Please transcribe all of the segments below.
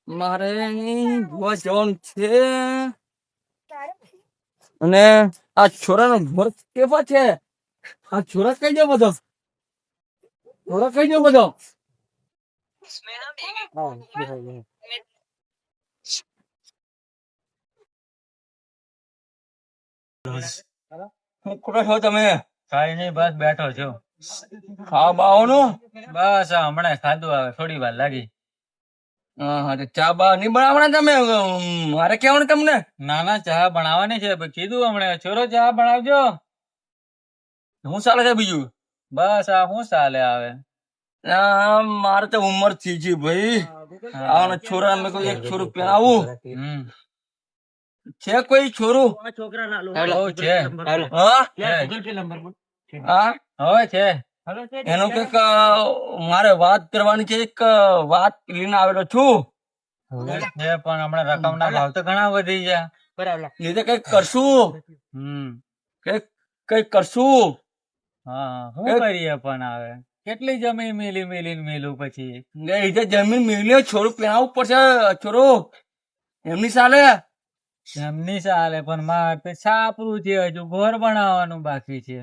મારે ગોવા જવાનું છે અને આ છોરાનો ઘર કેવા છે? આ છોરા કઈ ગયો બધો? છોરા કઈ ગયો બધો? શું કરો છો તમે? કઈ નઈ, બસ બેઠો છું. ખાવા બાવાનું? બસ આ હમણાં ખાધું, આવે થોડી વાર લાગી. હા તો ચા બા નહીં બનાવવાના તમે? મારે કેવાનું તમને? ના ના, ચા બનાવવાની છે, પણ કીધું હમણાં છોરો ચા બનાવજો. શું ચાલે છે બીજું? બસ આ શું ચાલે આવે. મારે તો ઉંમર થઈ ગઈ ભાઈ. આવાના છોરા મેં કોઈ એક છોરું પહેરાવું. છે કોઈ છોરું? હેલો છે. હા હા હવે છે. એનો કઈક મારે વાત કરવાની છે. એક વાત લઈને આવેલો છું. છે પણ હમણાં રકમ ના ભાવ તો ઘણા વધી ગયા. લીધે કઈક કરશું. કઈક કરશું. હા, શું કરીએ પણ આવે. કેટલી જમીન મિલીને મિલું પછી. લીધે જમીન મિલ્યો છોરું પહેરાવું પડશે. છોરું એમની ચાલે. એમની ચાલે પણ મારે તો છાપરું છે, હજુ ઘર બનાવવાનું બાકી છે.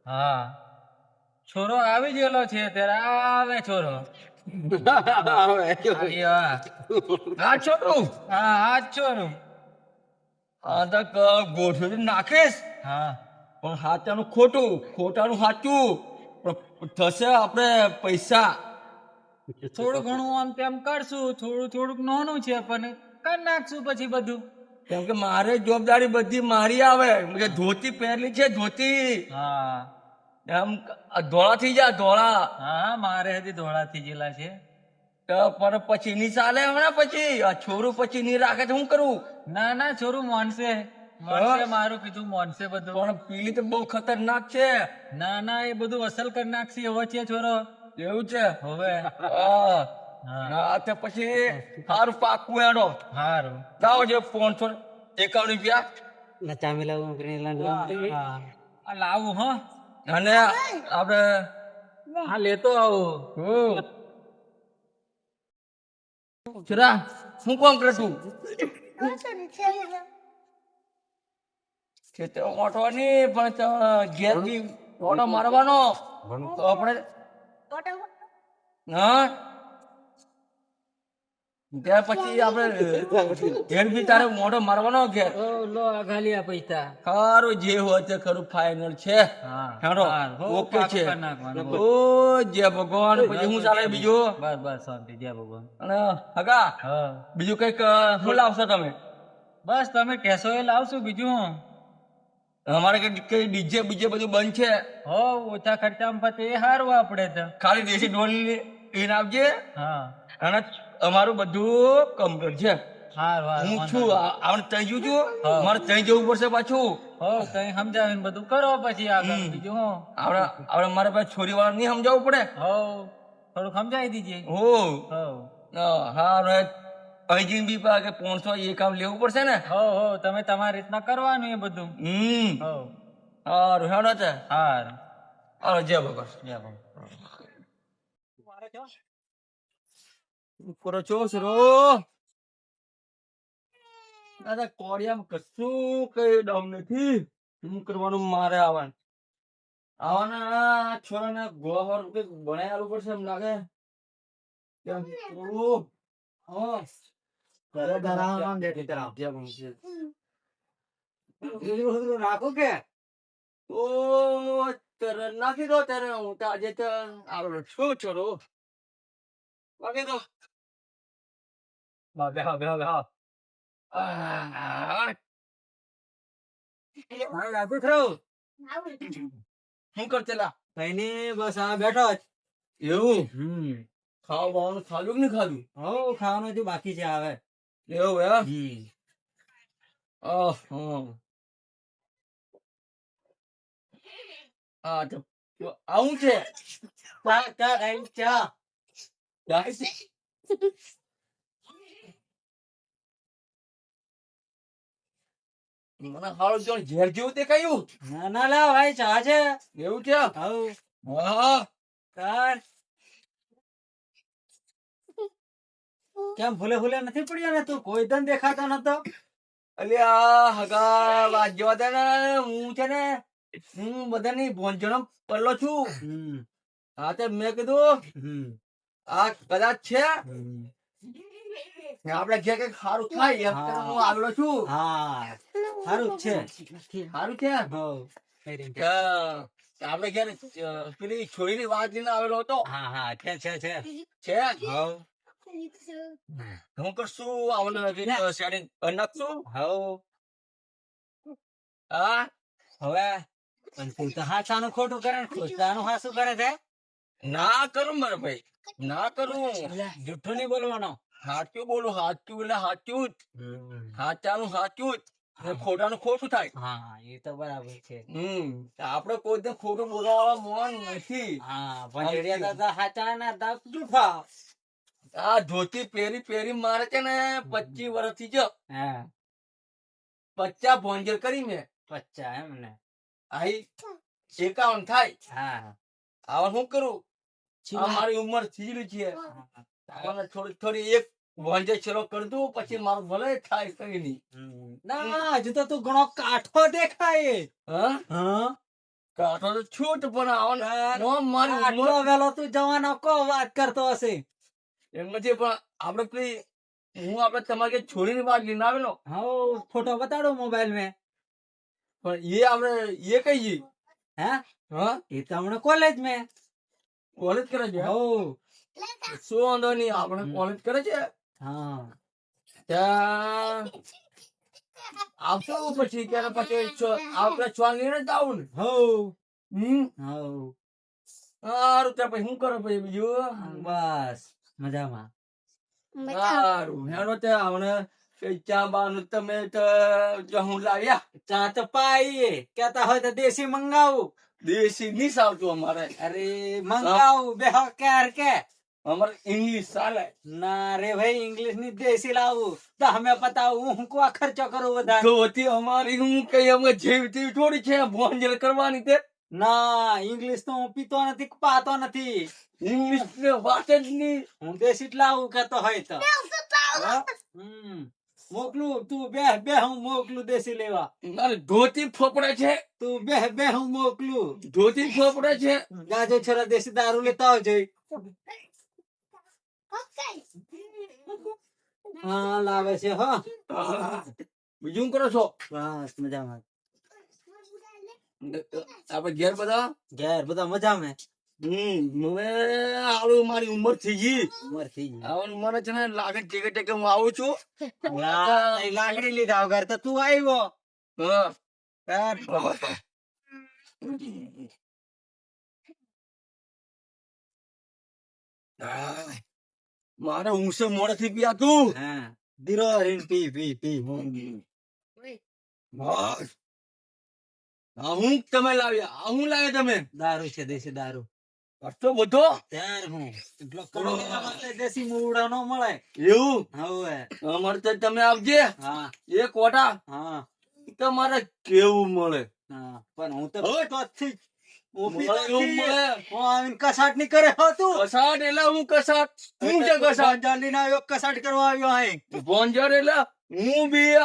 હા, છોરો આવી ગયેલો છે. ત્યારે આવે છોરો. હા છોરું. હા આ જ છોરો. આ તો ગોઠવી નાખીશ. હા પણ સાચાનું ખોટું, ખોટાનું સાચું. પણ થશે આપણે પૈસા. થોડું ઘણું આમ તેમ કરશું. થોડુંક નાનું છે પણ કરી નાખશું પછી બધું. કેમ કે મારે જવાબદારી બધી મારી આવે. કે ધોતી પહેરેલી છે, ધોતી હા એમ ધોળા થઈ જાય ધોળા. હા, મારે હજી ધોળા થઈ ગયેલા છે. તો પણ પછી ની ચાલે હમણાં. પછી આ છોરું પછી ની રાખે તો શું કરું? ના ના, છોરું મોનશે. મારું કીધું મોનશે બધું. પણ પીલી તો બહુ ખતરનાક છે. ના ના, એ બધું અસલ કરી નાખશે એવો છે છોરો. એવું છે? હવે હા તો પછી સારું પાકું એનો. સારું લાવો છે 551 રૂપિયા. આ લાવું હો. અને આપણે હા, લેતો આવું. છોરા શું કામ કરે તું? ખેતર ઓટવાની પણ ઘેર બી ઓટો મારવાનો. તો આપણે હા ત્યાર પછી આપણે ઘેર બી તારે મોઢો મારવાનો. ઘેર લો ખાલી આ પૈસા. સારું જે હોય તે ખરું ફાઈનલ છે. હેડો ઓકે છે. ઓ જય ભગવાન. પછી શું ચાલે બીજું? બસ બસ શાંતિ, જય ભગવાન. અને હગા હા, બીજું કઈક શું લાવશો તમે? બસ તમે કહેશો એ લાવશું. બીજું હું. અમારે કઈ ડીજે બીજે બધું બંધ છે. હો, ઓછા ખર્ચામાં પતે એ સારું આપણે તો. ખાલી દેશી ઢોલ લઈને આવજે. હા, અને અમારું બધું કમ્પ્લીટ છે. સારું હું છું આપણે ત્યાં જઉં છું. મારે ત્યાં જવું પડશે પાછું. હો, કઈ સમજાવીને બધું કરો પછી આગળ. બીજું હું. આપણે મારા પાસે છોરી વાળા નહીં સમજાવવું પડે. હો, થોડું સમજાવી દીજે. હો હા અહીં બી કે 500 એ કામ લેવું પડશે ને. હો તમે તમારી રીતના કરવાનું એ બધું. હો સારું હેડો છે. સારું. હાલો જય ભગવાન. જય ભગવાન. કરો છો સરો? દાદા કોડિયામાં કશું કઈ દમ નથી. શું કરવાનું મારે આવાના છોરાને ગોળા કઈક બનાવી આલવું પડશે એમ લાગે. નાખો કે નાખી દો ત્યારે. હું તો આજે તો આવેલો છું છોરો. બાકી તો શું કરતેલા? કઈ નઈ, બસ આ બેઠો જ. એવું ખાવાનું ખાધું કે નહીં ખાધું? હો, ખાવાનું હજુ બાકી છે આવે. એવું એમ? હા તો આવું છે. મને હાલો જો ઝેર જેવું દેખાયું. ના ના, લા ભાઈ ચા છે. એવું છે? હા કેમ ભૂલે ભૂલે નથી પડ્યો ને તું? કોઈ દન દેખાતો નતો. અલ્યા હગા વાત જવા દે ને. હું છે ને હું બધાની ભોંજણો પડલો છું. હા તે મેં કીધું આ કદાચ છે આપડે ઘેર કઈક સારું થાય એમ કરીને હું આવેલો છું. હા સારું છે. સારું છે. આપડે ઘેર પેલી છોરીની વાત લઈને આવેલો હતો. હા હા છે છે છે છે હું કરશું આવવાનું નથી સેટિંગ કરી નાખશું. હા હવે પણ તું તો હાચાનું ખોટું કરે ને ખોટાનું હાસું કરે છે. ના કરું મારા ભાઈ ના કરું. જુઠ્ઠું નહીં બોલવાનો. સાચું બોલું સાચું એટલે સાચું જ. સાચાનું સાચું જ ને ખોટાનું ખોટું થાય. હા એ તો બરાબર છે. આપડે કોઈ દિન ખોટું બોલવા મોન નથી. હા પણ હાચા ના દાવ જુઠ્ઠા. આ ધોતી પહેરી પહેરી મારે છે ને 25 વર્ષથી જો હા 50 ભોંજર કરી મેં. 50 એમ ને. આઈ 51 થાય. હા આવા શું કરું? આ મારી ઉંમર થયેલી છે. આવાને થોડી થોડી એક ભોંજર શરૂ કરી દઉં પછી મારું ભલે થાય કઈ નહીં. ના હજુ તો તું ઘણો કાઠો દેખાય. હા કાઠો તો છૂટ પણ આવાનો મારી આટલો ઉંમર વેલો તું જવાનો કો વાત કરતો હશે. એમ નથી પણ આપડે પેલી હું આપડે તમારે છોરીની વાત લઈને આવેલો. હા ફોટો બતાડો મોબાઈલ મેં. પણ એ આપડે એ કઈ હે હા એ તો હમણાં કોલેજ મેં. કોલેજ કરે છે. હો શું વાંધો નહીં આપણે કોલેજ કરે છે. હા ત્યાં આવશું પછી ત્યારે પછી આપણે છોકરીને જ આવું ને. હો હો સારું ત્યાં પછી શું કરો પછી બીજું? બસ મજામાં. સારું હેનો ત્યાં હમણાં કઈ ચા બાનું તમે તો હું લાવ્યા. ચા તો પાઈએ કેતા હોય તો દેશી મંગાવું. દેશી નહીં સાવતું અમારે. અરે મંગાવું બે ક્યાર કે અમારે ઇંગ્લિશ ચાલે. ના રે ભાઈ ઇંગ્લિશ ની દેશી લાવું તો અમે પતાવું હું કો ખર્ચો કરું વધારે. ધોતી અમારી હું કઈ અમે જેવી તેવી થોડી છે ભોંજલ કરવાની તે. ના ઇંગ્લિશ તો હું પીતો નથી પાતો નથી. ઇંગ્લિશ ને વાત જ નહીં. હું દેશી જ લાવું કેતો હોય તો મોકલું તું બે બે હું મોકલું દેશી લેવા. મારે ધોતી ફોપડે છે. તું બે બે હું મોકલું. ધોતી ફોપડે છે. ગાજો છોરા દેશી દારૂ લેતા આવજો. હા લાવે છે હો. બીજું કરો છો? બસ મજામાં. આપડે ઘેર બધા ઘેર બધા મજામાં. હવે આવડું મારી ઉંમર થઈ ગઈ. ઉંમર થઈ ગઈ. આવવાનું મને છે ને લાગે ટેકે ટેકે હું આવું છું. લાકડી લીધા વગર તો તું આવ્યો. હા મારે ઊંસે મોડેથી પીયા તું. હા ધીરો રીન પી પી પી. બસ હું તમે લાવ્યા હું લાવ્યા તમે દારૂ છે દેશી દારૂ. આટલો બધો ત્યાર હું એટલો કડો માટે દેશી મૂળા નો મળે એવું. હવે અમારે તો તમે આવજે હા એક કોટા હા તમારે કેવું મળે. હા પણ હું તો હવે પીતો જ થી. હું મળે પીતો જ એવું થી. મળે. હું આવીને કસાટ ની કરે હો તું. કસાટ એટલે હું કસાટ હું છે કસાટ જાલીને આવ્યો કસાટ કરવા આવ્યો અહીં. ભોંજર એટલે હું બી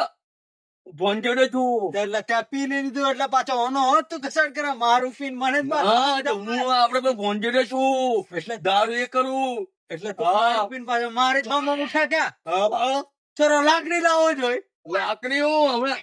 ભોંજરે છું. એટલે ત્યાં પી લીધું એટલે પાછો ઓનો હોત તું કસાટ કરે મારું પીને મને જ માર. હા તો હું આપડે ભોંજરે છું એટલે દારૂ એ કરું એટલે તું મારું પીને પાછો મારે જ મામા ઉઠા ક્યાં. ચલો લાકડી લાવો જોઈ. લાકડી હું હમણાં